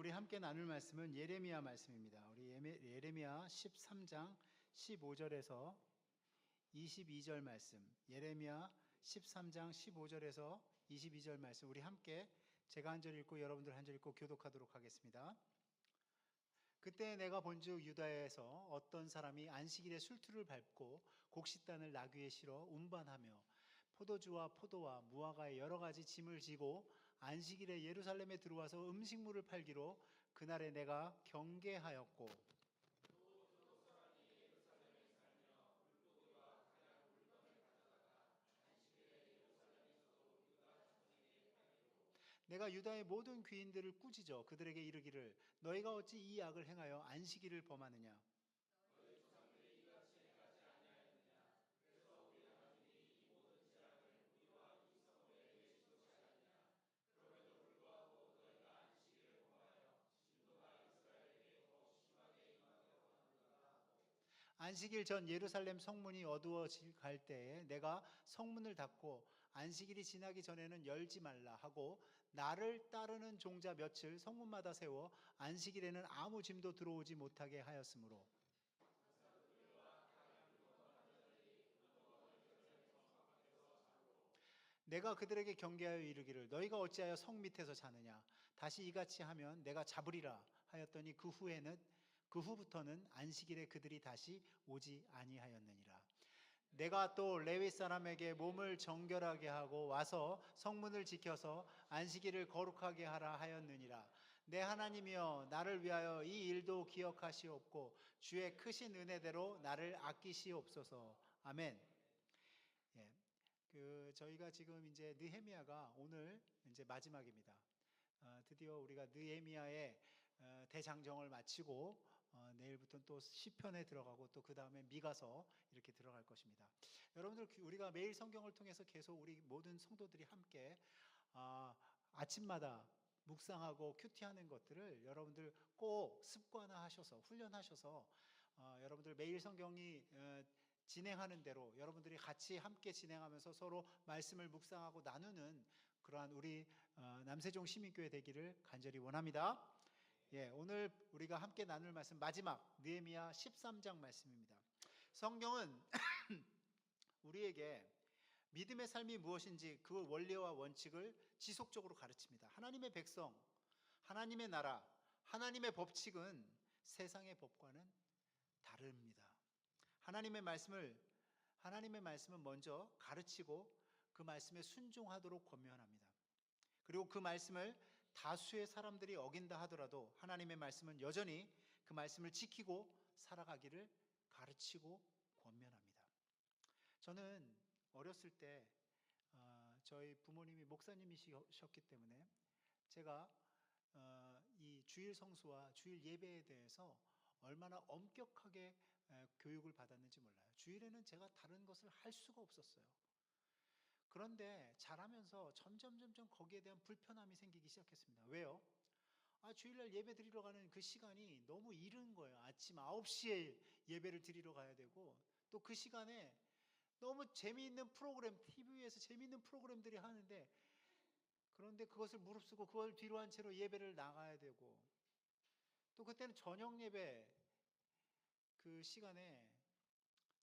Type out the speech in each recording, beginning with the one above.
우리 함께 나눌 말씀은 예레미야 말씀입니다. 우리 예레미야 13장 15절에서 22절 말씀, 예레미야 13장 15절에서 22절 말씀, 우리 함께 제가 한 절 읽고 여러분들 한 절 읽고 교독하도록 하겠습니다. 그때 내가 본즉 유다에서 어떤 사람이 안식일에 술투를 밟고 곡식단을 나귀에 실어 운반하며 포도주와 포도와 무화과의 여러 가지 짐을 지고 안식일에 예루살렘에 들어와서 음식물을 팔기로 그날에 내가 경계하였고, 내가 유다의 모든 귀인들을 꾸짖어 그들에게 이르기를 너희가 어찌 이 악을 행하여 안식일을 범하느냐. 안식일 전 예루살렘 성문이 어두워 갈 때에 내가 성문을 닫고 안식일이 지나기 전에는 열지 말라 하고 나를 따르는 종자 며칠 성문마다 세워 안식일에는 아무 짐도 들어오지 못하게 하였으므로, 내가 그들에게 경계하여 이르기를 너희가 어찌하여 성 밑에서 자느냐. 다시 이같이 하면 내가 잡으리라 하였더니 그 후부터는 안식일에 그들이 다시 오지 아니하였느니라. 내가 또 레위 사람에게 몸을 정결하게 하고 와서 성문을 지켜서 안식일을 거룩하게 하라 하였느니라. 내 하나님이여 나를 위하여 이 일도 기억하시옵고 주의 크신 은혜대로 나를 아끼시옵소서. 아멘. 예. 저희가 지금 이제 느헤미야가 오늘 이제 마지막입니다. 드디어 우리가 느헤미야의 대장정을 마치고 내일부터는 또 시편에 들어가고 또 그 다음에 미가서 이렇게 들어갈 것입니다. 여러분들 우리가 매일 성경을 통해서 계속 우리 모든 성도들이 함께 아침마다 묵상하고 큐티하는 것들을 여러분들 꼭 습관화하셔서 훈련하셔서 여러분들 매일 성경이 진행하는 대로 여러분들이 같이 함께 진행하면서 서로 말씀을 묵상하고 나누는 그러한 우리 남세종 시민교회 되기를 간절히 원합니다. 예, 오늘 우리가 함께 나눌 말씀 마지막 느헤미야 13장 말씀입니다. 성경은 우리에게 믿음의 삶이 무엇인지 그 원리와 원칙을 지속적으로 가르칩니다. 하나님의 백성, 하나님의 나라, 하나님의 법칙은 세상의 법과는 다릅니다. 하나님의 말씀은 먼저 가르치고 그 말씀에 순종하도록 권면합니다. 그리고 그 말씀을 다수의 사람들이 어긴다 하더라도 하나님의 말씀은 여전히 그 말씀을 지키고 살아가기를 가르치고 권면합니다. 저는 어렸을 때 저희 부모님이 목사님이셨기 때문에 제가 이 주일 성수와 주일 예배에 대해서 얼마나 엄격하게 교육을 받았는지 몰라요. 주일에는 제가 다른 것을 할 수가 없었어요. 그런데 자라면서 점점 거기에 대한 불편함이 생기기 시작했습니다. 왜요? 주일날 예배 드리러 가는 그 시간이 너무 이른 거예요. 아침 9시에 예배를 드리러 가야 되고 또 그 시간에 너무 재미있는 프로그램, TV에서 재미있는 프로그램들이 하는데 그런데 그것을 무릅쓰고 그걸 뒤로 한 채로 예배를 나가야 되고 또 그때는 저녁 예배 그 시간에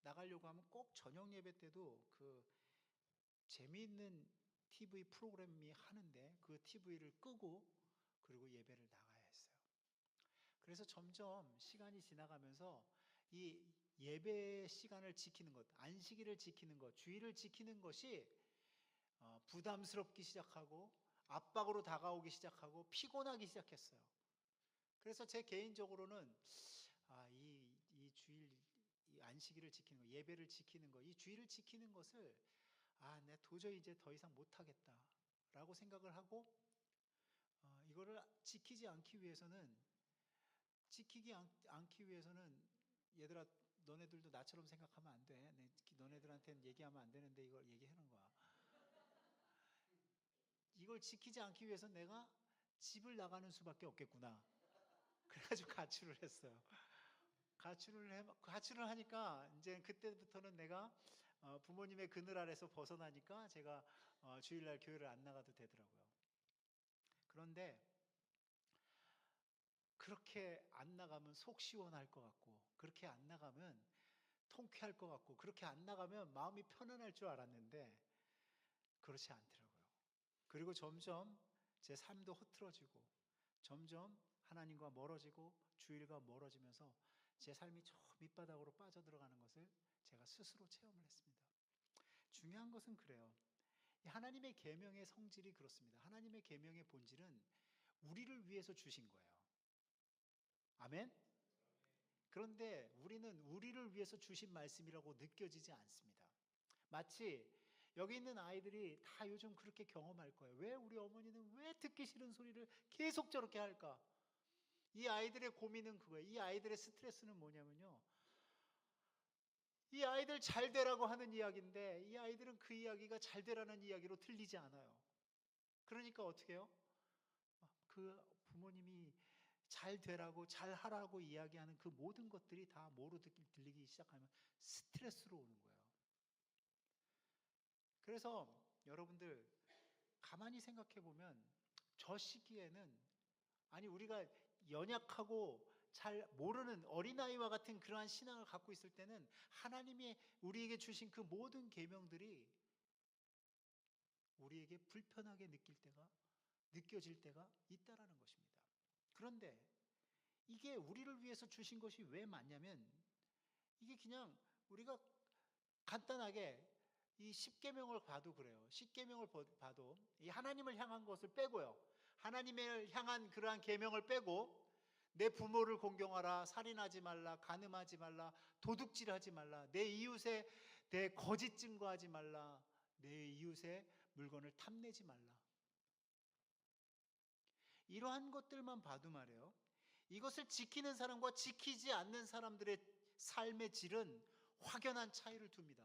나가려고 하면 꼭 저녁 예배 때도 그 재미있는 TV 프로그램이 하는데 그 TV를 끄고 그리고 예배를 나가야 했어요. 그래서 점점 시간이 지나가면서 이 예배 시간을 지키는 것, 안식일을 지키는 것, 주일을 지키는 것이 부담스럽기 시작하고 압박으로 다가오기 시작하고 피곤하기 시작했어요. 그래서 제 개인적으로는 이 주일 이 안식일을 지키는 것, 예배를 지키는 것, 이 주일을 지키는 것을 내가 도저히 이제 더 이상 못하겠다라고 생각을 하고 이거를 지키지 않기 위해서는 얘들아 너네들도 나처럼 생각하면 안 돼. 너네들한테는 얘기하면 안 되는데 이걸 얘기하는 거야. 이걸 지키지 않기 위해서 내가 집을 나가는 수밖에 없겠구나. 그래가지고 가출을 했어요. 가출을 하니까 이제 그때부터는 내가 부모님의 그늘 아래서 벗어나니까 제가 주일날 교회를 안 나가도 되더라고요. 그런데 그렇게 안 나가면 속 시원할 것 같고, 그렇게 안 나가면 통쾌할 것 같고, 그렇게 안 나가면 마음이 편안할 줄 알았는데 그렇지 않더라고요. 그리고 점점 제 삶도 흐트러지고, 점점 하나님과 멀어지고 주일과 멀어지면서 제 삶이 저 밑바닥으로 빠져들어가는 것을 제가 스스로 체험을 했습니다. 중요한 것은 그래요. 하나님의 계명의 성질이 그렇습니다. 하나님의 계명의 본질은 우리를 위해서 주신 거예요. 아멘? 그런데 우리는 우리를 위해서 주신 말씀이라고 느껴지지 않습니다. 마치 여기 있는 아이들이 다 요즘 그렇게 경험할 거예요. 왜 우리 어머니는 왜 듣기 싫은 소리를 계속 저렇게 할까? 이 아이들의 고민은 그거예요. 이 아이들의 스트레스는 뭐냐면요, 이 아이들 잘 되라고 하는 이야기인데 이 아이들은 그 이야기가 잘 되라는 이야기로 들리지 않아요. 그러니까 어떻게 해요? 그 부모님이 잘 되라고 잘 하라고 이야기하는 그 모든 것들이 다 뭐로 들리기 시작하면 스트레스로 오는 거예요. 그래서 여러분들 가만히 생각해 보면 저 시기에는, 아니 우리가 연약하고 잘 모르는 어린아이와 같은 그러한 신앙을 갖고 있을 때는 하나님이 우리에게 주신 그 모든 계명들이 우리에게 불편하게 느껴질 때가 있다라는 것입니다. 그런데 이게 우리를 위해서 주신 것이 왜 맞냐면, 이게 그냥 우리가 간단하게 이 십계명을 봐도 그래요. 십계명을 봐도 이 하나님을 향한 것을 빼고요, 하나님을 향한 그러한 계명을 빼고 내 부모를 공경하라, 살인하지 말라, 간음하지 말라, 도둑질하지 말라, 내 이웃에 대 거짓 증거하지 말라, 내 이웃의 물건을 탐내지 말라, 이러한 것들만 봐도 말이에요, 이것을 지키는 사람과 지키지 않는 사람들의 삶의 질은 확연한 차이를 둡니다.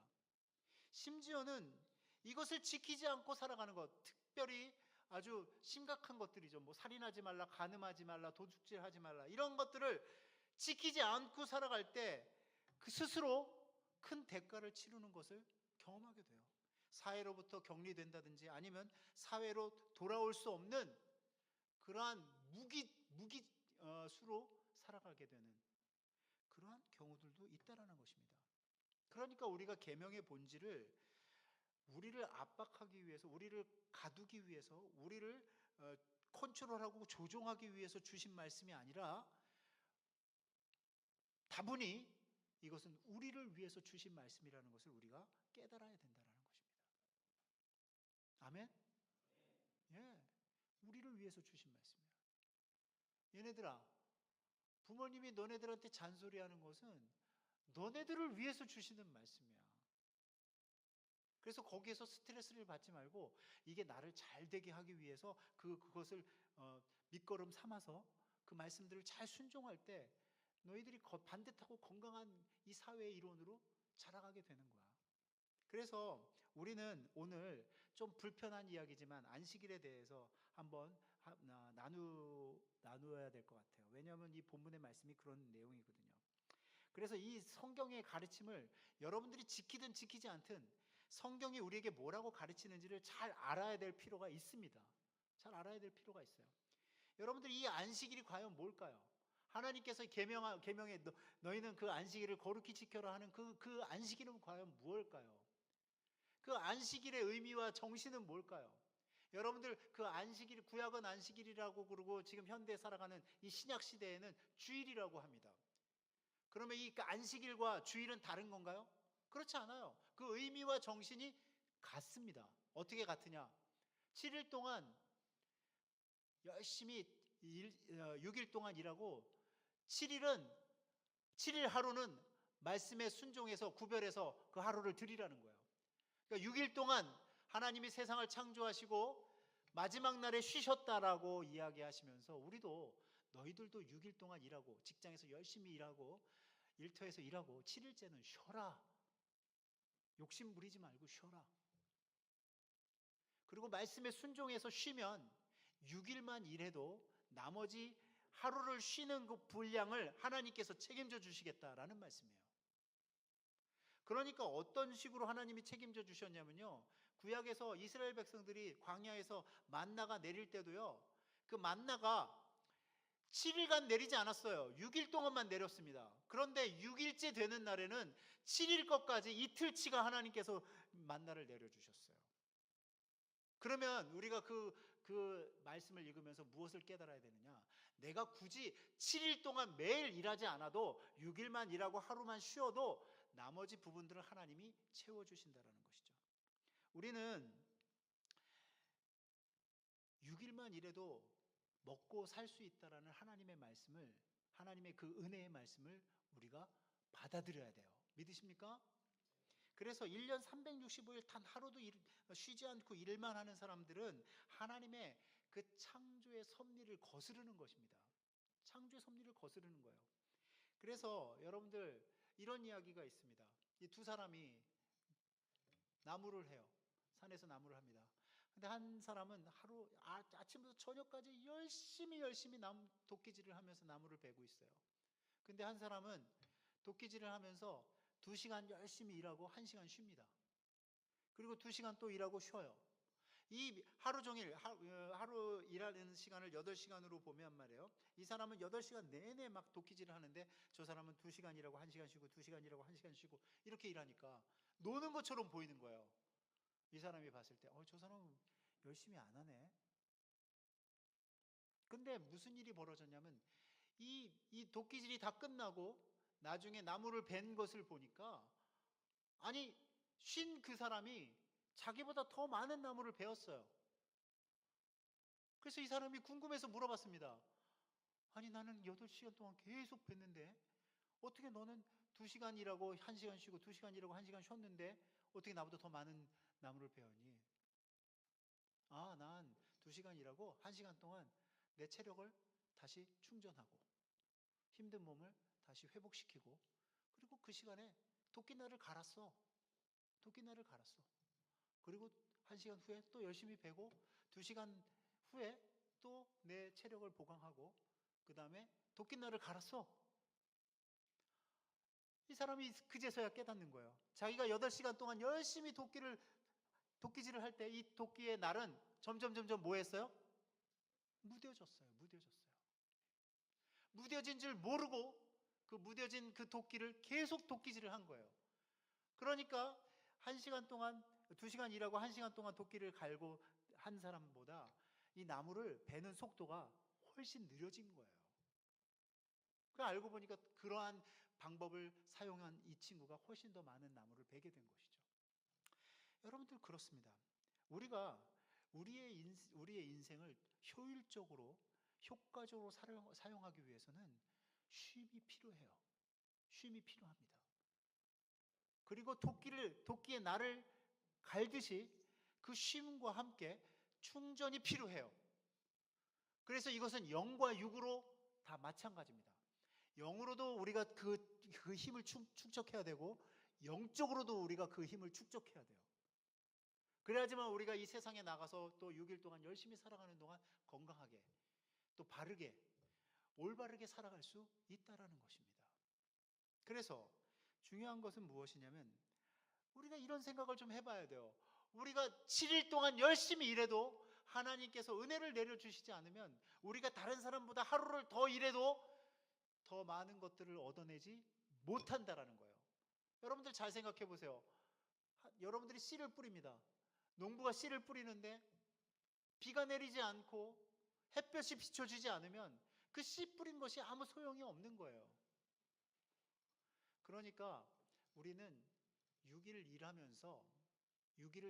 심지어는 이것을 지키지 않고 살아가는 것, 특별히 아주 심각한 것들이죠. 뭐 살인하지 말라, 간음하지 말라, 도둑질하지 말라, 이런 것들을 지키지 않고 살아갈 때 그 스스로 큰 대가를 치르는 것을 경험하게 돼요. 사회로부터 격리된다든지 아니면 사회로 돌아올 수 없는 그러한 무기수로 살아가게 되는 그러한 경우들도 있다라는 것입니다. 그러니까 우리가 계명의 본질을 우리를 압박하기 위해서, 우리를 가두기 위해서, 우리를 컨트롤하고 조종하기 위해서 주신 말씀이 아니라 다분히 이것은 우리를 위해서 주신 말씀이라는 것을 우리가 깨달아야 된다는 것입니다. 아멘? 예, 우리를 위해서 주신 말씀이야. 얘네들아, 부모님이 너네들한테 잔소리하는 것은 너네들을 위해서 주시는 말씀이야. 그래서 거기에서 스트레스를 받지 말고 이게 나를 잘 되게 하기 위해서 그것을 밑거름 삼아서 그 말씀들을 잘 순종할 때 너희들이 반듯하고 건강한 이 사회의 일원으로 자라가게 되는 거야. 그래서 우리는 오늘 좀 불편한 이야기지만 안식일에 대해서 한번 나누어야 될 것 같아요. 왜냐하면 이 본문의 말씀이 그런 내용이거든요. 그래서 이 성경의 가르침을 여러분들이 지키든 지키지 않든 성경이 우리에게 뭐라고 가르치는지를 잘 알아야 될 필요가 있습니다. 잘 알아야 될 필요가 있어요. 여러분들 이 안식일이 과연 뭘까요? 하나님께서 계명에 너희는 그 안식일을 거룩히 지켜라 하는 그 안식일은 과연 무엇일까요? 그 안식일의 의미와 정신은 뭘까요? 여러분들 그 안식일, 구약은 안식일이라고 그러고 지금 현대에 살아가는 이 신약 시대에는 주일이라고 합니다. 그러면 이 안식일과 주일은 다른 건가요? 그렇지 않아요. 그 의미와 정신이 같습니다. 어떻게 같으냐? 7일 동안 열심히 6일 동안 일하고 7일 하루는 말씀에 순종해서 구별해서 그 하루를 드리라는 거예요. 그러니까 6일 동안 하나님이 세상을 창조하시고 마지막 날에 쉬셨다라고 이야기하시면서 우리도 너희들도 6일 동안 일하고 직장에서 열심히 일하고 일터에서 일하고 7일째는 쉬어라. 욕심 부리지 말고 쉬어라. 그리고 말씀에 순종해서 쉬면 6일만 일해도 나머지 하루를 쉬는 그 분량을 하나님께서 책임져 주시겠다라는 말씀이에요. 그러니까 어떤 식으로 하나님이 책임져 주셨냐면요, 구약에서 이스라엘 백성들이 광야에서 만나가 내릴 때도요, 그 만나가 7일간 내리지 않았어요. 6일 동안만 내렸습니다. 그런데 6일째 되는 날에는 7일 것까지 이틀치가 하나님께서 만나를 내려주셨어요. 그러면 우리가 그 말씀을 읽으면서 무엇을 깨달아야 되느냐? 내가 굳이 7일 동안 매일 일하지 않아도 6일만 일하고 하루만 쉬어도 나머지 부분들을 하나님이 채워주신다는 것이죠. 우리는 6일만 일해도 먹고 살 수 있다라는 하나님의 말씀을, 하나님의 그 은혜의 말씀을 우리가 받아들여야 돼요. 믿으십니까? 그래서 1년 365일 단 하루도 쉬지 않고 일만 하는 사람들은 하나님의 그 창조의 섭리를 거스르는 것입니다. 창조의 섭리를 거스르는 거예요. 그래서 여러분들 이런 이야기가 있습니다. 이 두 사람이 나무를 해요. 산에서 나무를 합니다. 근데 한 사람은 아침부터 저녁까지 열심히 도끼질을 하면서 나무를 베고 있어요. 근데 한 사람은 도끼질을 하면서 2시간 열심히 일하고 1시간 쉽니다. 그리고 2시간 또 일하고 쉬어요. 이 하루 종일 하루 일하는 시간을 8시간으로 보면 말이에요. 이 사람은 8시간 내내 막 도끼질을 하는데 저 사람은 2시간 일하고 1시간 쉬고 2시간 일하고 1시간 쉬고 이렇게 일하니까 노는 것처럼 보이는 거예요. 이 사람이 봤을 때 저 사람은 열심히 안 하네. 근데 무슨 일이 벌어졌냐면 이 도끼질이 다 끝나고 나중에 나무를 벤 것을 보니까 아니 쉰 그 사람이 자기보다 더 많은 나무를 베었어요. 그래서 이 사람이 궁금해서 물어봤습니다. 아니 나는 8시간 동안 계속 뱄는데 어떻게 너는 2시간 일하고 1시간 쉬고 2시간 일하고 1시간 쉬었는데 어떻게 나보다 더 많은 나무를 베었니? 난 2시간 일하고 1시간 동안 내 체력을 다시 충전하고 힘든 몸을 다시 회복시키고 그리고 그 시간에 도끼날을 갈았어. 도끼날을 갈았어. 그리고 1시간 후에 또 열심히 베고 2시간 후에 또 내 체력을 보강하고 그 다음에 도끼날을 갈았어. 이 사람이 그제서야 깨닫는 거예요. 자기가 8시간 동안 열심히 도끼질을 할 때 이 도끼의 날은 점점 뭐 했어요? 무뎌졌어요. 무뎌진 줄 모르고 그 무뎌진 그 도끼를 계속 도끼질을 한 거예요. 그러니까 1시간 동안 2시간 일하고 1시간 동안 도끼를 갈고 한 사람보다 이 나무를 베는 속도가 훨씬 느려진 거예요. 그 알고 보니까 그러한 방법을 사용한 이 친구가 훨씬 더 많은 나무를 베게 된 것이죠. 여러분들 그렇습니다. 우리가 우리의 인생을 효과적으로 사용하기 위해서는 쉼이 필요해요. 쉼이 필요합니다. 그리고 도끼의 날을 갈듯이 그 쉼과 함께 충전이 필요해요. 그래서 이것은 영과 육으로 다 마찬가지입니다. 영으로도 우리가 그 힘을 축적해야 되고 영적으로도 우리가 그 힘을 축적해야 돼요. 그래야지만 우리가 이 세상에 나가서 또 6일 동안 열심히 살아가는 동안 건강하게 또 바르게 올바르게 살아갈 수 있다라는 것입니다. 그래서 중요한 것은 무엇이냐면 우리가 이런 생각을 좀 해봐야 돼요. 우리가 7일 동안 열심히 일해도 하나님께서 은혜를 내려주시지 않으면 우리가 다른 사람보다 하루를 더 일해도 더 많은 것들을 얻어내지 못한다라는 거예요. 여러분들 잘 생각해 보세요. 여러분들이 씨를 뿌립니다. 농부가 씨를 뿌리는데 비가 내리지 않고 햇볕이 비춰주지 않으면 그 씨 뿌린 것이 아무 소용이 없는 거예요. 그러니까 우리는 6일을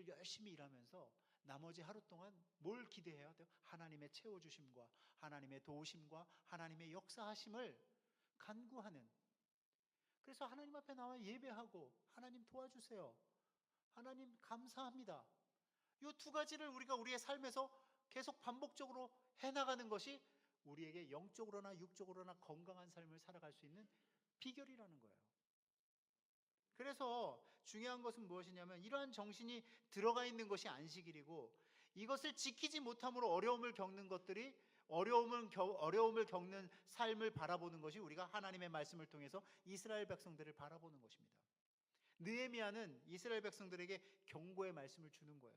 열심히 일하면서 나머지 하루 동안 뭘 기대해야 돼요? 하나님의 채워주심과 하나님의 도우심과 하나님의 역사하심을 간구하는. 그래서 하나님 앞에 나와 예배하고 하나님 도와주세요. 하나님 감사합니다. 이 두 가지를 우리가 우리의 삶에서 계속 반복적으로 해나가는 것이 우리에게 영적으로나 육적으로나 건강한 삶을 살아갈 수 있는 비결이라는 거예요. 그래서 중요한 것은 무엇이냐면 이러한 정신이 들어가 있는 것이 안식일이고 이것을 지키지 못함으로 어려움을 겪는 삶을 바라보는 것이 우리가 하나님의 말씀을 통해서 이스라엘 백성들을 바라보는 것입니다. 느헤미야는 이스라엘 백성들에게 경고의 말씀을 주는 거예요.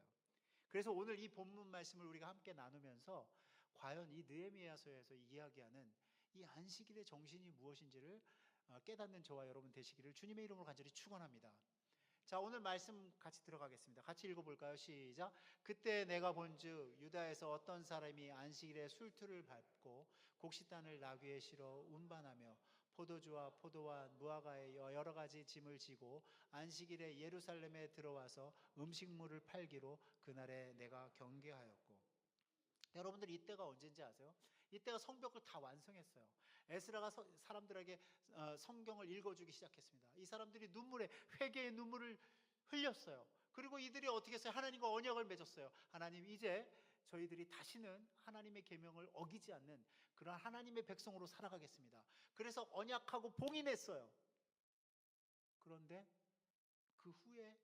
그래서 오늘 이 본문 말씀을 우리가 함께 나누면서 과연 이 느헤미야서에서 이야기하는 이 안식일의 정신이 무엇인지를 깨닫는 저와 여러분 되시기를 주님의 이름으로 간절히 축원합니다. 자, 오늘 말씀 같이 들어가겠습니다. 같이 읽어볼까요? 시작. 그때 내가 본즉 유다에서 어떤 사람이 안식일에 술틀을 밟고 곡식단을 나귀에 실어 운반하며 포도주와 포도와 무화과의 여러 가지 짐을 지고 안식일에 예루살렘에 들어와서 음식물을 팔기로 그날에 내가 경계하였고. 여러분들 이때가 언제인지 아세요? 이때가 성벽을 다 완성했어요. 에스라가 사람들에게 성경을 읽어주기 시작했습니다. 이 사람들이 회개의 눈물을 흘렸어요. 그리고 이들이 어떻게 했어요? 하나님과 언약을 맺었어요. 하나님, 이제 저희들이 다시는 하나님의 계명을 어기지 않는 그런 하나님의 백성으로 살아가겠습니다. 그래서 언약하고 봉인했어요. 그런데 그 후에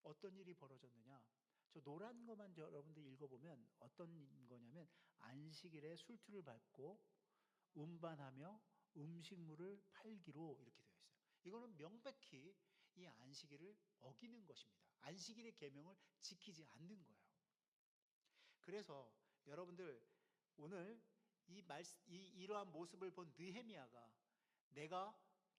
어떤 일이 벌어졌느냐? 저 노란 것만 여러분들 읽어보면 어떤 거냐면 안식일에 술틀을 밟고 운반하며 음식물을 팔기로 이렇게 되어 있어요. 이거는 명백히 이 안식일을 어기는 것입니다. 안식일의 계명을 지키지 않는 거예요. 그래서 여러분들 오늘 이러한 모습을 본 느헤미야가 내가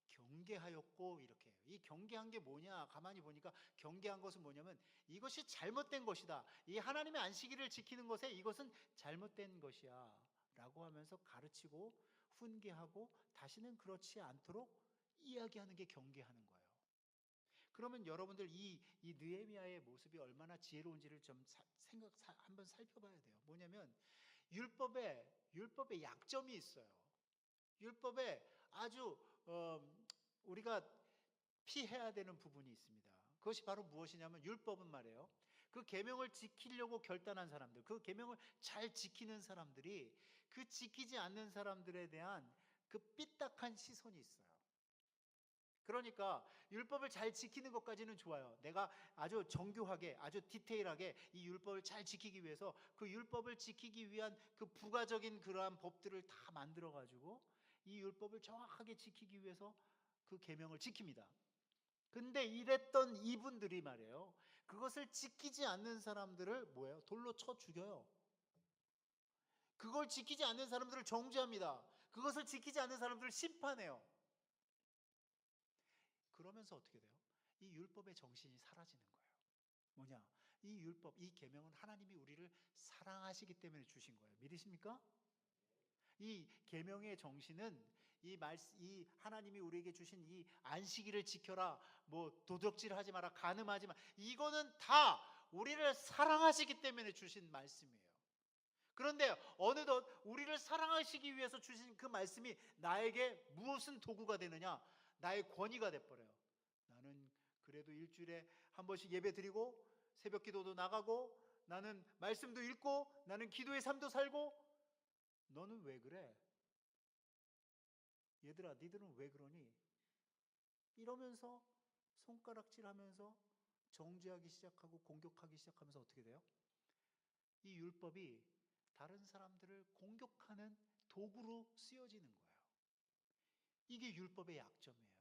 경계하였고 이렇게 해요. 이 경계한 게 뭐냐? 가만히 보니까 경계한 것은 뭐냐면 이것이 잘못된 것이다. 이 하나님의 안식일을 지키는 것에 이것은 잘못된 것이야 라고 하면서 가르치고 훈계하고 다시는 그렇지 않도록 이야기하는 게 경계하는 거예요. 그러면 여러분들 이 느헤미야의 모습이 얼마나 지혜로운지를 좀 한번 살펴봐야 돼요. 뭐냐면 율법에 약점이 있어요. 율법에 아주 우리가 피해야 되는 부분이 있습니다. 그것이 바로 무엇이냐면 율법은 말이에요. 그 계명을 지키려고 결단한 사람들, 그 계명을 잘 지키는 사람들이 그 지키지 않는 사람들에 대한 그 삐딱한 시선이 있어요. 그러니까 율법을 잘 지키는 것까지는 좋아요. 내가 아주 정교하게, 아주 디테일하게 이 율법을 잘 지키기 위해서 그 율법을 지키기 위한 그 부가적인 그러한 법들을 다 만들어 가지고 이 율법을 정확하게 지키기 위해서 그 계명을 지킵니다. 근데 이랬던 이분들이 말이에요. 그것을 지키지 않는 사람들을 뭐예요? 돌로 쳐 죽여요. 그걸 지키지 않는 사람들을 정죄합니다. 그것을 지키지 않는 사람들을 심판해요. 그러면서 어떻게 돼요? 이 율법의 정신이 사라지는 거예요. 뭐냐? 이 율법, 이 계명은 하나님이 우리를 사랑하시기 때문에 주신 거예요. 믿으십니까? 이 계명의 정신은 이 하나님이 우리에게 주신 이 안식일을 지켜라, 뭐 도적질하지 마라, 간음하지 마, 이거는 다 우리를 사랑하시기 때문에 주신 말씀이에요. 그런데 어느덧 우리를 사랑하시기 위해서 주신 그 말씀이 나에게 무엇은 도구가 되느냐? 나의 권위가 돼버려요. 나는 그래도 일주일에 한 번씩 예배 드리고 새벽 기도도 나가고 나는 말씀도 읽고 나는 기도의 삶도 살고, 너는 왜 그래? 얘들아, 니들은 왜 그러니? 이러면서 손가락질하면서 정죄하기 시작하고 공격하기 시작하면서 어떻게 돼요? 이 율법이 다른 사람들을 공격하는 도구로 쓰여지는 거예요. 이게 율법의 약점이에요.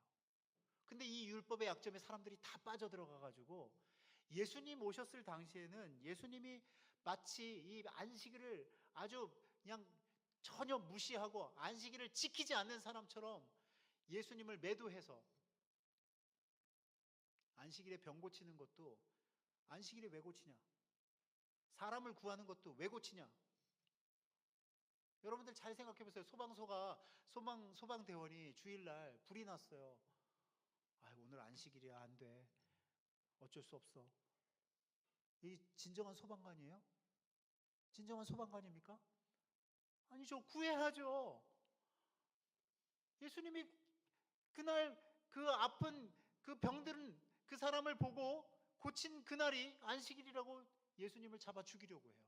근데 이 율법의 약점에 사람들이 다 빠져들어가 가지고 예수님 오셨을 당시에는 예수님이 마치 이 안식일을 아주 그냥 전혀 무시하고 안식일을 지키지 않는 사람처럼 예수님을 매도해서, 안식일에 병 고치는 것도 안식일에 왜 고치냐? 사람을 구하는 것도 왜 고치냐? 여러분들 잘 생각해 보세요. 소방대원이 주일날 불이 났어요. 오늘 안식일이야, 안 돼. 어쩔 수 없어. 이 진정한 소방관이에요? 진정한 소방관입니까? 아니죠. 구해야죠. 예수님이 그날 그 아픈 그 병든 그 사람을 보고 고친 그날이 안식일이라고 예수님을 잡아 죽이려고 해요.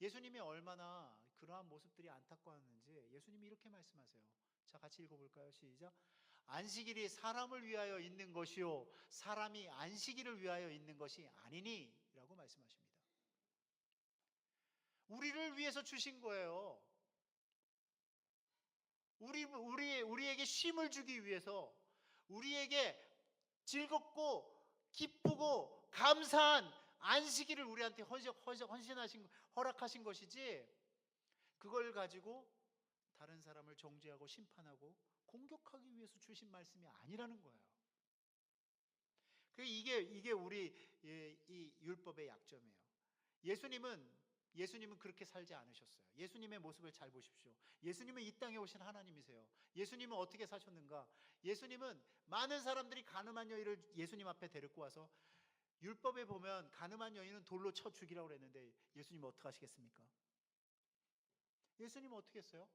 예수님이 얼마나 그러한 모습들이 안타까웠는지 예수님이 이렇게 말씀하세요. 자, 같이 읽어볼까요? 시작. 안식일이 사람을 위하여 있는 것이요 사람이 안식일을 위하여 있는 것이 아니니 라고 말씀하십니다. 우리를 위해서 주신 거예요. 우리에게 쉼을 주기 위해서, 우리에게 즐겁고 기쁘고 감사한 안식일을 우리한테 허락하신 것이지, 그걸 가지고 다른 사람을 정죄하고 심판하고 공격하기 위해서 주신 말씀이 아니라는 거예요. 이게 우리 이 율법의 약점이에요. 예수님은 그렇게 살지 않으셨어요. 예수님의 모습을 잘 보십시오. 예수님은 이 땅에 오신 하나님이세요. 예수님은 어떻게 사셨는가? 예수님은 많은 사람들이 가늠한 여인을 예수님 앞에 데리고 와서, 율법에 보면 가늠한 여인은 돌로 쳐 죽이라고 그랬는데 예수님은 어떻게 하시겠습니까? 예수님은 어떻게 했어요?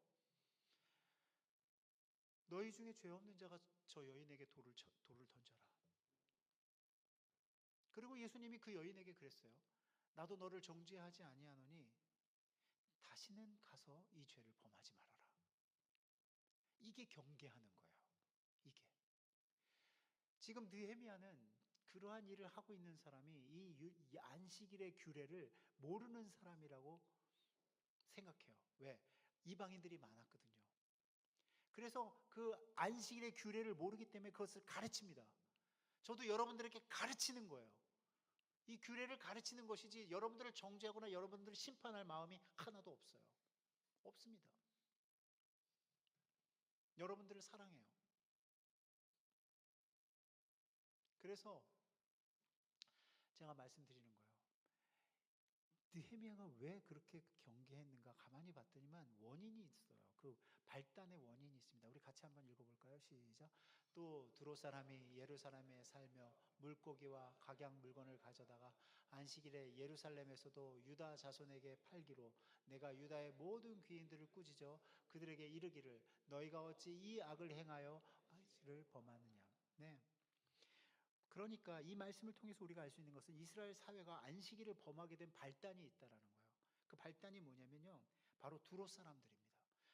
너희 중에 죄 없는 자가 저 여인에게 돌을 던져라. 그리고 예수님이 그 여인에게 그랬어요. 나도 너를 정죄하지 아니하노니 다시는 가서 이 죄를 범하지 말아라. 이게 경계하는 거예요. 이게. 지금 느헤미야는 그러한 일을 하고 있는 사람이 이 안식일의 규례를 모르는 사람이라고 생각해요. 왜? 이방인들이 많았거든요. 그래서 그 안식일의 규례를 모르기 때문에 그것을 가르칩니다. 저도 여러분들에게 가르치는 거예요. 이 규례를 가르치는 것이지 여러분들을 정죄하거나 여러분들을 심판할 마음이 하나도 없어요. 없습니다. 여러분들을 사랑해요. 그래서 제가 말씀드리는 거예요. 느헤미야가 왜 그렇게 경계했는가 가만히 봤더니만 원인이 있어요. 그 발단의 원인이 있습니다. 우리 같이 한번 읽어볼까요? 시작. 또 두로 사람이 예루살렘에 살며 물고기와 각양 물건을 가져다가 안식일에 예루살렘에서도 유다 자손에게 팔기로 내가 유다의 모든 귀인들을 꾸짖어 그들에게 이르기를 너희가 어찌 이 악을 행하여 안식일을 범하느냐. 네. 그러니까 이 말씀을 통해서 우리가 알 수 있는 것은 이스라엘 사회가 안식일을 범하게 된 발단이 있다라는 거예요. 그 발단이 뭐냐면요, 바로 두로 사람들입니다.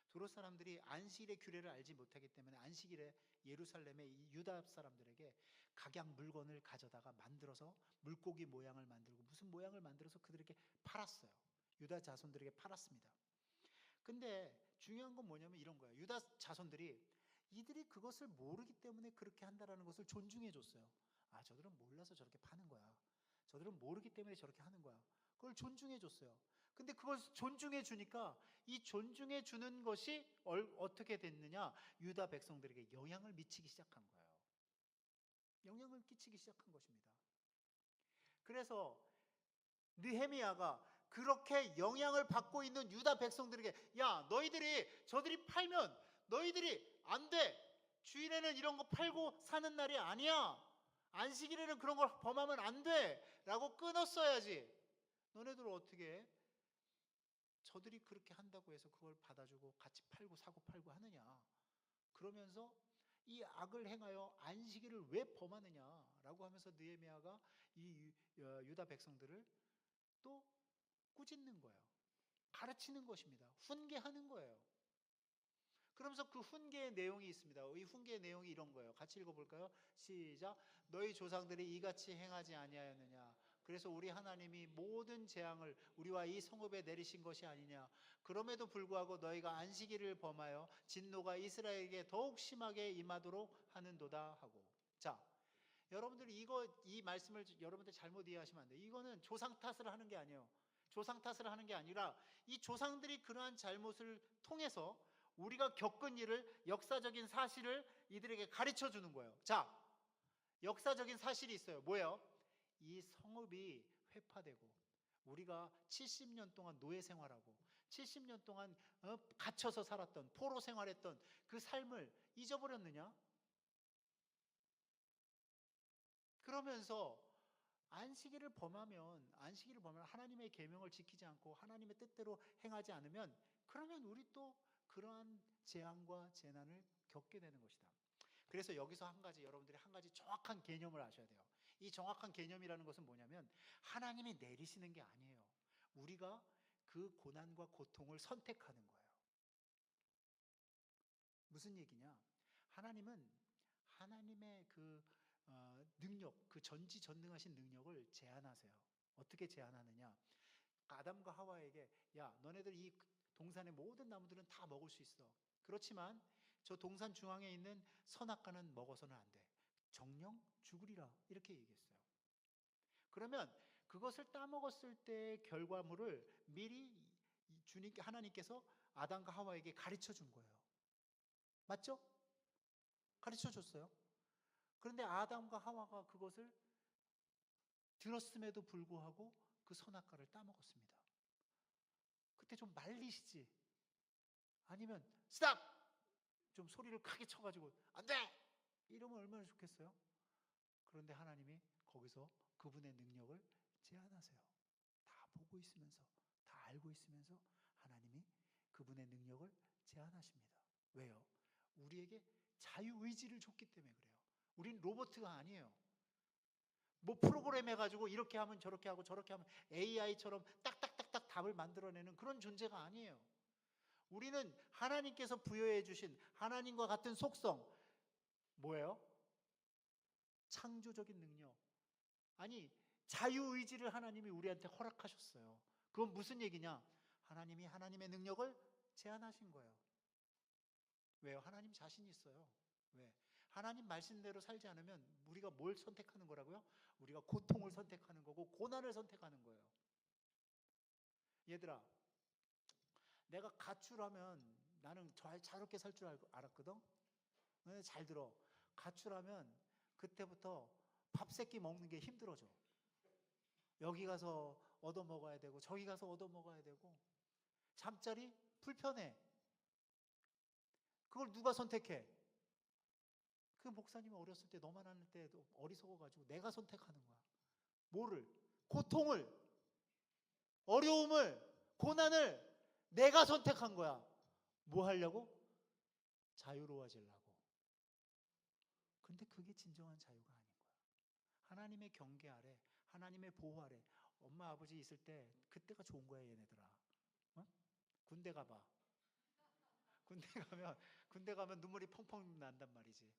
두로 사람들이 안식일의 규례를 알지 못하기 때문에 안식일에 예루살렘의 이 유다 사람들에게 각양 물건을 가져다가 만들어서 물고기 모양을 만들고 무슨 모양을 만들어서 그들에게 팔았어요. 유다 자손들에게 팔았습니다. 근데 중요한 건 뭐냐면 이런 거예요. 유다 자손들이 이들이 그것을 모르기 때문에 그렇게 한다라는 것을 존중해 줬어요. 아, 저들은 몰라서 저렇게 파는 거야. 저들은 모르기 때문에 저렇게 하는 거야. 그걸 존중해 줬어요. 근데 그걸 존중해 주니까 이 존중해 주는 것이 어떻게 됐느냐? 유다 백성들에게 영향을 미치기 시작한 거예요. 영향을 끼치기 시작한 것입니다. 그래서 느헤미야가 그렇게 영향을 받고 있는 유다 백성들에게, 야, 저들이 팔면 너희들이 안 돼. 주일에는 이런 거 팔고 사는 날이 아니야. 안식일에는 그런 걸 범하면 안 돼. 라고 끊었어야지. 너네들 어떻게 해? 저들이 그렇게 한다고 해서 그걸 받아주고 같이 팔고 사고 팔고 하느냐. 그러면서 이 악을 행하여 안식일을 왜 범하느냐라고 하면서 느헤미야가 이 유다 백성들을 또 꾸짖는 거예요. 가르치는 것입니다. 훈계하는 거예요. 그러면서 그 훈계의 내용이 있습니다. 이 훈계의 내용이 이런 거예요. 같이 읽어볼까요? 시작. 너희 조상들이 이같이 행하지 아니하였느냐. 그래서 우리 하나님이 모든 재앙을 우리와 이 성읍에 내리신 것이 아니냐. 그럼에도 불구하고 너희가 안식일을 범하여 진노가 이스라엘에게 더욱 심하게 임하도록 하는도다 하고. 자, 여러분들이 이 말씀을 여러분들 잘못 이해하시면 안 돼요. 이거는 조상 탓을 하는 게 아니에요. 조상 탓을 하는 게 아니라 이 조상들이 그러한 잘못을 통해서 우리가 겪은 일을, 역사적인 사실을 이들에게 가르쳐 주는 거예요. 자, 역사적인 사실이 있어요. 뭐예요? 이 성읍이 회파되고 우리가 70년 동안 노예 생활하고 70년 동안 갇혀서 살았던, 포로 생활했던 그 삶을 잊어버렸느냐? 그러면서 안식일을 범하면 하나님의 계명을 지키지 않고 하나님의 뜻대로 행하지 않으면, 그러면 우리 또 그러한 재앙과 재난을 겪게 되는 것이다. 그래서 여기서 여러분들이 한 가지 정확한 개념을 아셔야 돼요. 이 정확한 개념이라는 것은 뭐냐면 하나님이 내리시는 게 아니에요. 우리가 그 고난과 고통을 선택하는 거예요. 무슨 얘기냐? 하나님은 하나님의 그 능력, 그 전지전능하신 능력을 제한하세요. 어떻게 제한하느냐? 아담과 하와에게, 야, 너네들 이 동산의 모든 나무들은 다 먹을 수 있어. 그렇지만 저 동산 중앙에 있는 선악과는 먹어서는 안 돼. 정령 죽으리라. 이렇게 얘기했어요. 그러면 그것을 따먹었을 때의 결과물을 미리 하나님께서 아담과 하와에게 가르쳐 준 거예요. 맞죠? 가르쳐 줬어요. 그런데 아담과 하와가 그것을 들었음에도 불구하고 그 선악과를 따먹었습니다. 그때 좀 말리시지, 아니면 스탑! 좀 소리를 크게 쳐가지고 안 돼! 이러면 얼마나 좋겠어요? 그런데 하나님이 거기서 그분의 능력을 제한하세요. 다 보고 있으면서, 다 알고 있으면서 하나님이 그분의 능력을 제한하십니다. 왜요? 우리에게 자유의지를 줬기 때문에 그래요. 우린 로봇가 아니에요. 뭐 프로그램 해가지고 이렇게 하면 저렇게 하고 저렇게 하면 AI처럼 딱딱딱딱 답을 만들어내는 그런 존재가 아니에요. 우리는 하나님께서 부여해 주신 하나님과 같은 속성, 뭐예요? 창조적인 능력. 아니, 자유의지를 하나님이 우리한테 허락하셨어요. 그건 무슨 얘기냐? 하나님이 하나님의 능력을 제한하신 거예요. 왜요? 하나님 자신이 있어요. 왜? 하나님 말씀대로 살지 않으면 우리가 뭘 선택하는 거라고요? 우리가 고통을 선택하는 거고 고난을 선택하는 거예요. 얘들아, 내가 가출하면 나는 자유롭게 살 줄 알았거든? 잘 들어. 가출하면 그때부터 밥 세끼 먹는 게 힘들어져. 여기 가서 얻어 먹어야 되고 저기 가서 얻어 먹어야 되고 잠자리 불편해. 그걸 누가 선택해? 그 목사님이 어렸을 때 너만 할 때도 어리석어가지고 내가 선택하는 거야. 뭐를? 고통을, 어려움을, 고난을 내가 선택한 거야. 뭐 하려고? 자유로워지려고. 근데 그게 진정한 자유가 아닌 거야. 하나님의 경계 아래, 하나님의 보호 아래. 엄마 아버지 있을 때 그때가 좋은 거야, 얘네들아. 어? 군대 가봐. 군대 가면 눈물이 펑펑 난단 말이지.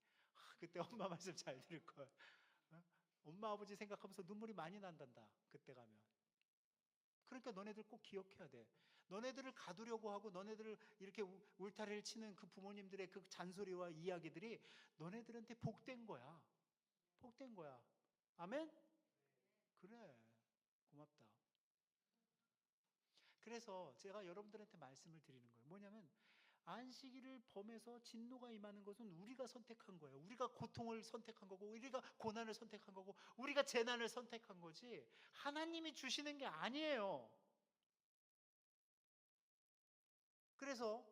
그때 엄마 말씀 잘 들을 걸. 어? 엄마 아버지 생각하면서 눈물이 많이 난단다. 그때 가면. 그러니까 너네들 꼭 기억해야 돼. 너네들을 가두려고 하고 너네들을 이렇게 울타리를 치는 그 부모님들의 그 잔소리와 이야기들이 너네들한테 복된 거야. 복된 거야. 아멘? 그래. 고맙다. 그래서 제가 여러분들한테 말씀을 드리는 거예요. 뭐냐면 안식일을 범해서 진노가 임하는 것은 우리가 선택한 거예요. 우리가 고통을 선택한 거고 우리가 고난을 선택한 거고 우리가 재난을 선택한 거지 하나님이 주시는 게 아니에요. 그래서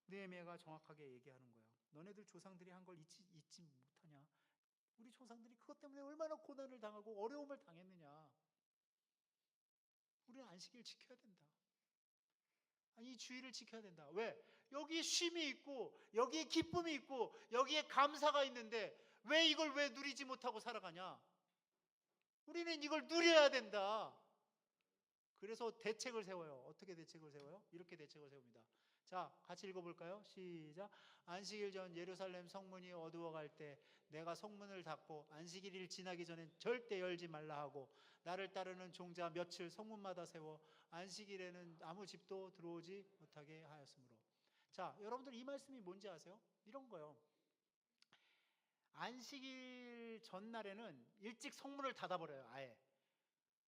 느헤미야가 정확하게 얘기하는 거예요. 너네들 조상들이 한 걸 잊지 못하냐? 우리 조상들이 그것 때문에 얼마나 고난을 당하고 어려움을 당했느냐. 우리는 안식일 지켜야 된다. 이 주의를 지켜야 된다. 왜? 여기에 쉼이 있고 여기에 기쁨이 있고 여기에 감사가 있는데 왜 이걸 왜 누리지 못하고 살아가냐? 우리는 이걸 누려야 된다. 그래서 대책을 세워요. 어떻게 대책을 세워요? 이렇게 대책을 세웁니다. 자, 같이 읽어볼까요? 시작. 안식일 전 예루살렘 성문이 어두워갈 때 내가 성문을 닫고 안식일이 지나기 전엔 절대 열지 말라 하고 나를 따르는 종자 며칠 성문마다 세워 안식일에는 아무 집도 들어오지 못하게 하였으므로. 자, 여러분들 이 말씀이 뭔지 아세요? 이런 거요. 안식일 전날에는 일찍 성문을 닫아버려요. 아예.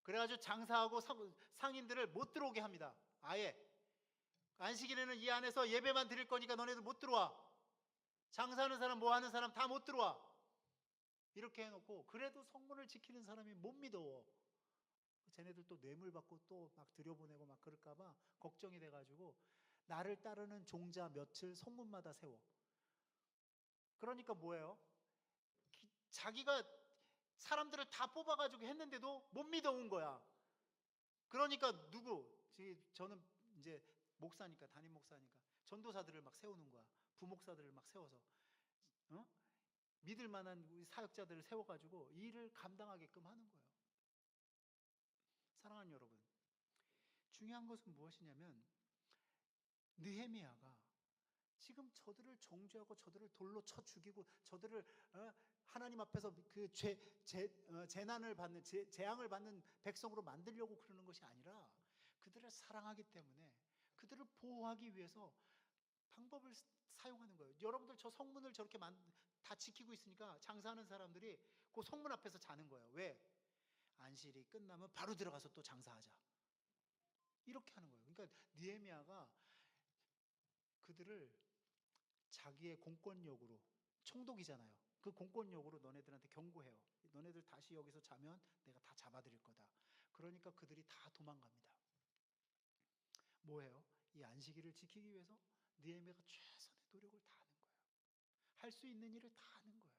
그래가지고 장사하고 상인들을 못 들어오게 합니다. 아예. 안식일에는 이 안에서 예배만 드릴 거니까 너네들 못 들어와. 장사하는 사람, 뭐 하는 사람 다 못 들어와. 이렇게 해놓고 그래도 성문을 지키는 사람이 못 믿어. 쟤네들 또 뇌물 받고 또 막 들여보내고 막 그럴까봐 걱정이 돼가지고 나를 따르는 종자 며칠 성문마다 세워. 그러니까 뭐예요? 자기가 사람들을 다 뽑아가지고 했는데도 못 믿어온 거야. 그러니까 저는 이제 목사니까, 담임 목사니까 전도사들을 막 세우는 거야. 부목사들을 막 세워서 어? 믿을 만한 우리 사역자들을 세워가지고 일을 감당하게끔 하는 거예요. 사랑하는 여러분, 중요한 것은 무엇이냐면 느헤미야가 지금 저들을 정죄하고 저들을 돌로 쳐 죽이고 저들을 하나님 앞에서 그 재난을 받는 재앙을 받는 백성으로 만들려고 그러는 것이 아니라 그들을 사랑하기 때문에 그들을 보호하기 위해서 방법을 사용하는 거예요. 여러분들 저 성문을 저렇게 다 지키고 있으니까 장사하는 사람들이 그 성문 앞에서 자는 거예요. 왜? 안식일이 끝나면 바로 들어가서 또 장사하자. 이렇게 하는 거예요. 그러니까 느헤미야가 그들을 자기의 공권력으로, 총독이잖아요. 그 공권력으로 너네들한테 경고해요. 너네들 다시 여기서 자면 내가 다 잡아들일 거다. 그러니까 그들이 다 도망갑니다. 뭐예요? 이 안식일을 지키기 위해서 느헤미야가 최선의 노력을 다 하는 거예요. 할 수 있는 일을 다 하는 거예요.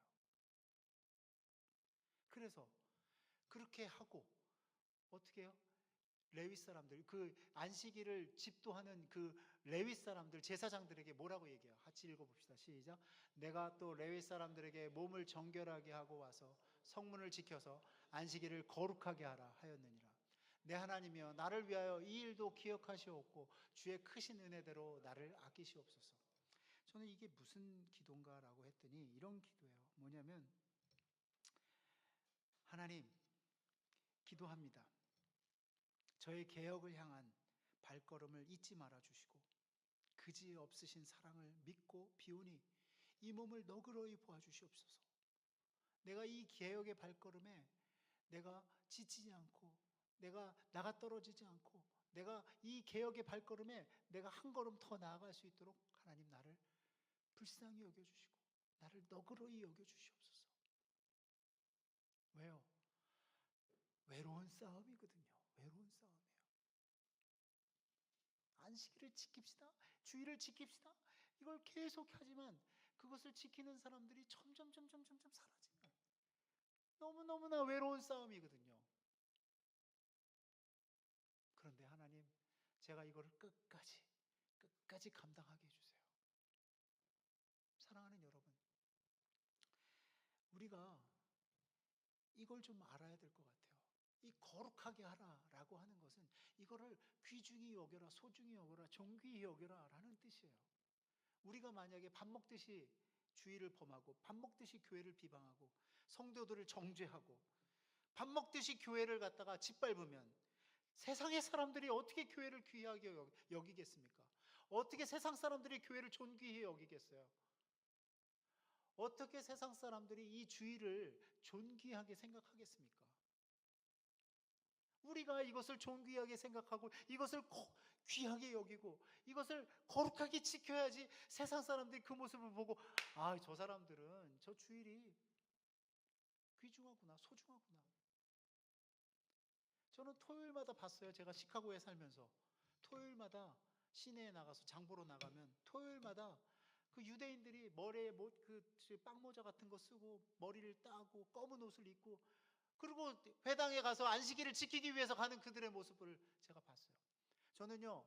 그래서 그렇게 하고 어떻게 해요? 레위 사람들, 그 안식일을 집도하는 그 레위 사람들, 제사장들에게 뭐라고 얘기해요? 같이 읽어봅시다. 시작. 내가 또 레위 사람들에게 몸을 정결하게 하고 와서 성문을 지켜서 안식일을 거룩하게 하라 하였느니라. 내 하나님이여, 나를 위하여 이 일도 기억하시옵고 주의 크신 은혜대로 나를 아끼시옵소서. 저는 이게 무슨 기도인가라고 했더니 이런 기도예요. 뭐냐면, 하나님, 기도합니다. 저의 개혁을 향한 발걸음을 잊지 말아 주시고 그지 없으신 사랑을 믿고 비우니 이 몸을 너그러이 보아 주시옵소서. 내가 이 개혁의 발걸음에 내가 지치지 않고, 내가 나가 떨어지지 않고, 내가 이 개혁의 발걸음에 내가 한 걸음 더 나아갈 수 있도록 하나님 나를 불쌍히 여겨주시고 나를 너그러이 여겨주시옵소서. 왜요? 외로운 싸움이거든요. 외로운 싸움이에요. 안식일을 지킵시다, 주일을 지킵시다, 이걸 계속 하지만 그것을 지키는 사람들이 점점 사라지는, 너무너무나 외로운 싸움이거든요. 그런데 하나님, 제가 이거를 끝까지 감당하게 해주세요. 사랑하는 여러분, 우리가 이걸 좀 알아야 될 것 같아요. 이 거룩하게 하라라고 하는 것은 이거를 귀중히 여겨라, 소중히 여겨라, 존귀히 여겨라 라는 뜻이에요. 우리가 만약에 밥 먹듯이 주의를 범하고 밥 먹듯이 교회를 비방하고 성도들을 정죄하고 밥 먹듯이 교회를 갖다가 짓밟으면 세상의 사람들이 어떻게 교회를 귀하게 여기겠습니까? 어떻게 세상 사람들이 교회를 존귀히 여기겠어요? 어떻게 세상 사람들이 이 주의를 존귀하게 생각하겠습니까? 우리가 이것을 존귀하게 생각하고 이것을 귀하게 여기고 이것을 거룩하게 지켜야지 세상 사람들이 그 모습을 보고, 아, 저 사람들은 저 주일이 귀중하구나, 소중하구나. 저는 토요일마다 봤어요. 제가 시카고에 살면서 토요일마다 시내에 나가서 장 보러 나가면 토요일마다 그 유대인들이 머리에 그 빵모자 같은 거 쓰고 머리를 따고 검은 옷을 입고 그리고 회당에 가서 안식일을 지키기 위해서 가는 그들의 모습을 제가 봤어요. 저는요,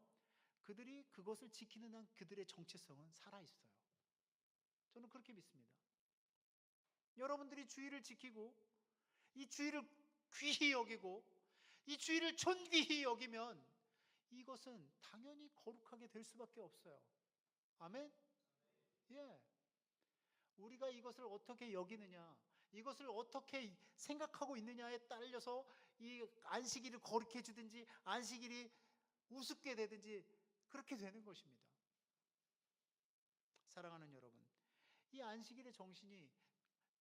그들이 그것을 지키는 한 그들의 정체성은 살아있어요. 저는 그렇게 믿습니다. 여러분들이 주의를 지키고 이 주의를 귀히 여기고 이 주의를 존귀히 여기면 이것은 당연히 거룩하게 될 수밖에 없어요. 아멘? 예. 우리가 이것을 어떻게 여기느냐, 이것을 어떻게 생각하고 있느냐에 따라서 이 안식일을 거룩해 주든지 안식일이 우습게 되든지 그렇게 되는 것입니다. 사랑하는 여러분, 이 안식일의 정신이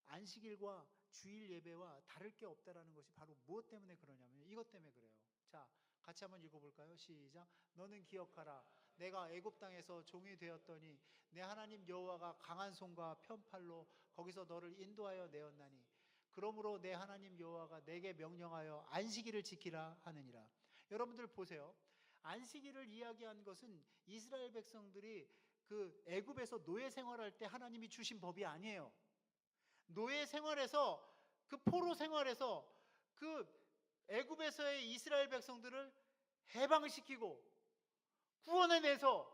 안식일과 주일 예배와 다를 게 없다라는 것이 바로 무엇 때문에 그러냐면 이것 때문에 그래요. 자, 같이 한번 읽어볼까요? 시작. 너는 기억하라. 내가 애굽 땅에서 종이 되었더니 내 하나님 여호와가 강한 손과 편팔로 거기서 너를 인도하여 내었나니 그러므로 내 하나님 여호와가 내게 명령하여 안식일을 지키라 하느니라. 여러분들 보세요. 안식일을 이야기한 것은 이스라엘 백성들이 그 애굽에서 노예 생활할 때 하나님이 주신 법이 아니에요. 노예 생활에서, 그 포로 생활에서 그 애굽에서의 이스라엘 백성들을 해방시키고 구원해내서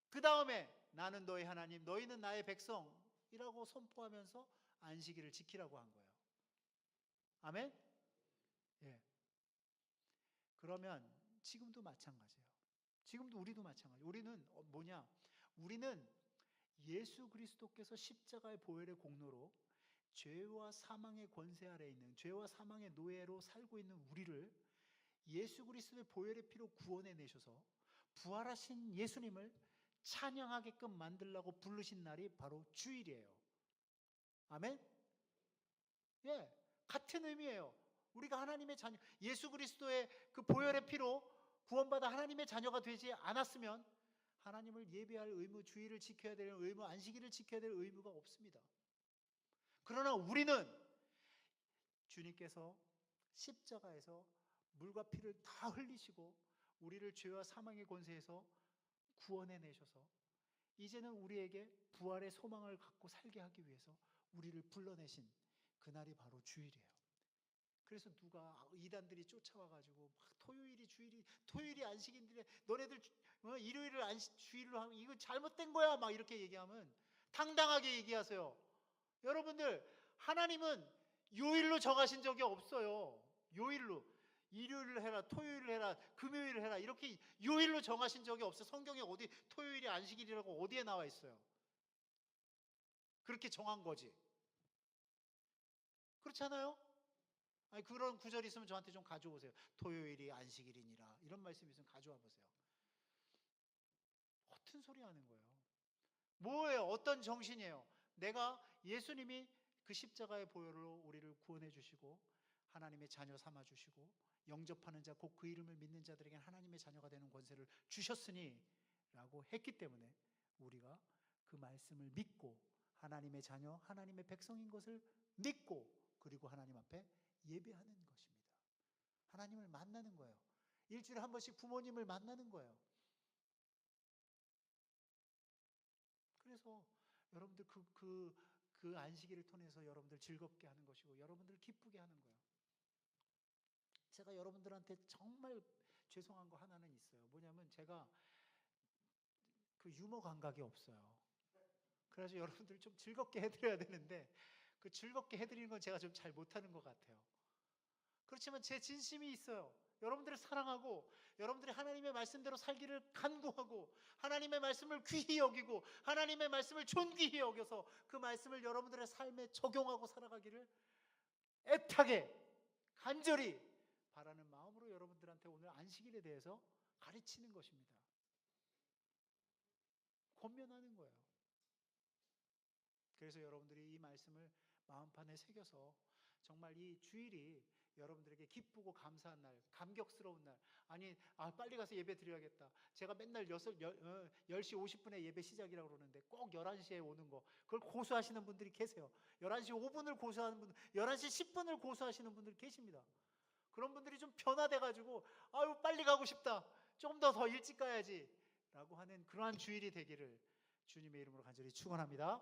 그 다음에 나는 너희 하나님, 너희는 나의 백성이라고 선포하면서 안식일을 지키라고 한 거예요. 아멘? 예. 그러면 지금도 마찬가지예요. 지금도 우리도 마찬가지예요. 우리는 뭐냐? 우리는 예수 그리스도께서 십자가의 보혈의 공로로 죄와 사망의 권세 아래에 있는, 죄와 사망의 노예로 살고 있는 우리를 예수 그리스도의 보혈의 피로 구원해 내셔서 부활하신 예수님을 찬양하게끔 만들라고 부르신 날이 바로 주일이에요. 아멘? 예, 같은 의미예요. 우리가 하나님의 자녀, 예수 그리스도의 그 보혈의 피로 구원받아 하나님의 자녀가 되지 않았으면 하나님을 예배할 의무, 주일을 지켜야 될 의무, 안식일을 지켜야 될 의무가 없습니다. 그러나 우리는 주님께서 십자가에서 물과 피를 다 흘리시고 우리를 죄와 사망의 권세에서 구원해 내셔서 이제는 우리에게 부활의 소망을 갖고 살게 하기 위해서 우리를 불러내신 그날이 바로 주일이에요. 그래서 누가 이단들이 쫓아와가지고 막 토요일이 주일이, 토요일이 안식인데 너네들 일요일을 주일로 하면 이거 잘못된 거야 막 이렇게 얘기하면 당당하게 얘기하세요. 여러분들, 하나님은 요일로 정하신 적이 없어요. 요일로 일요일을 해라, 토요일을 해라, 금요일을 해라 이렇게 요일로 정하신 적이 없어요. 성경에 어디 토요일이 안식일이라고 어디에 나와 있어요? 그렇게 정한 거지. 그렇잖아요? 아니, 그런 구절이 있으면 저한테 좀 가져오세요. 토요일이 안식일이니라 이런 말씀이 있으면 가져와 보세요. 어떤 소리 하는 거예요? 뭐예요? 어떤 정신이에요? 내가 예수님이 그 십자가의 보혈로 우리를 구원해 주시고 하나님의 자녀 삼아 주시고 영접하는 자 곧 그 이름을 믿는 자들에게 하나님의 자녀가 되는 권세를 주셨으니 라고 했기 때문에 우리가 그 말씀을 믿고 하나님의 자녀, 하나님의 백성인 것을 믿고 그리고 하나님 앞에 예배하는 것입니다. 하나님을 만나는 거예요. 일주일에 한 번씩 부모님을 만나는 거예요. 그래서 여러분들 그 안식일을 통해서 여러분들 즐겁게 하는 것이고 여러분들 기쁘게 하는 거예요. 제가 여러분들한테 정말 죄송한 거 하나는 있어요. 뭐냐면 제가 그 유머 감각이 없어요. 그래서 여러분들 좀 즐겁게 해드려야 되는데 그 즐겁게 해드리는 건 제가 좀 잘 못하는 것 같아요. 그렇지만 제 진심이 있어요. 여러분들을 사랑하고 여러분들이 하나님의 말씀대로 살기를 간구하고 하나님의 말씀을 귀히 여기고 하나님의 말씀을 존귀히 여겨서 그 말씀을 여러분들의 삶에 적용하고 살아가기를 애타게 간절히 바라는 마음으로 여러분들한테 오늘 안식일에 대해서 가르치는 것입니다. 권면하는 거예요. 그래서 여러분들이 이 말씀을 마음판에 새겨서 정말 이 주일이 여러분들에게 기쁘고 감사한 날, 감격스러운 날. 아니, 빨리 가서 예배 드려야겠다. 제가 맨날 10시 50분에 예배 시작이라고 그러는데 꼭 11시에 오는 거, 그걸 고수하시는 분들이 계세요. 11시 5분을 고수하는 분들, 11시 10분을 고수하시는 분들 계십니다. 그런 분들이 좀 변화돼가지고 아유 빨리 가고 싶다. 조금 더 일찍 가야지 라고 하는 그러한 주일이 되기를 주님의 이름으로 간절히 축원합니다.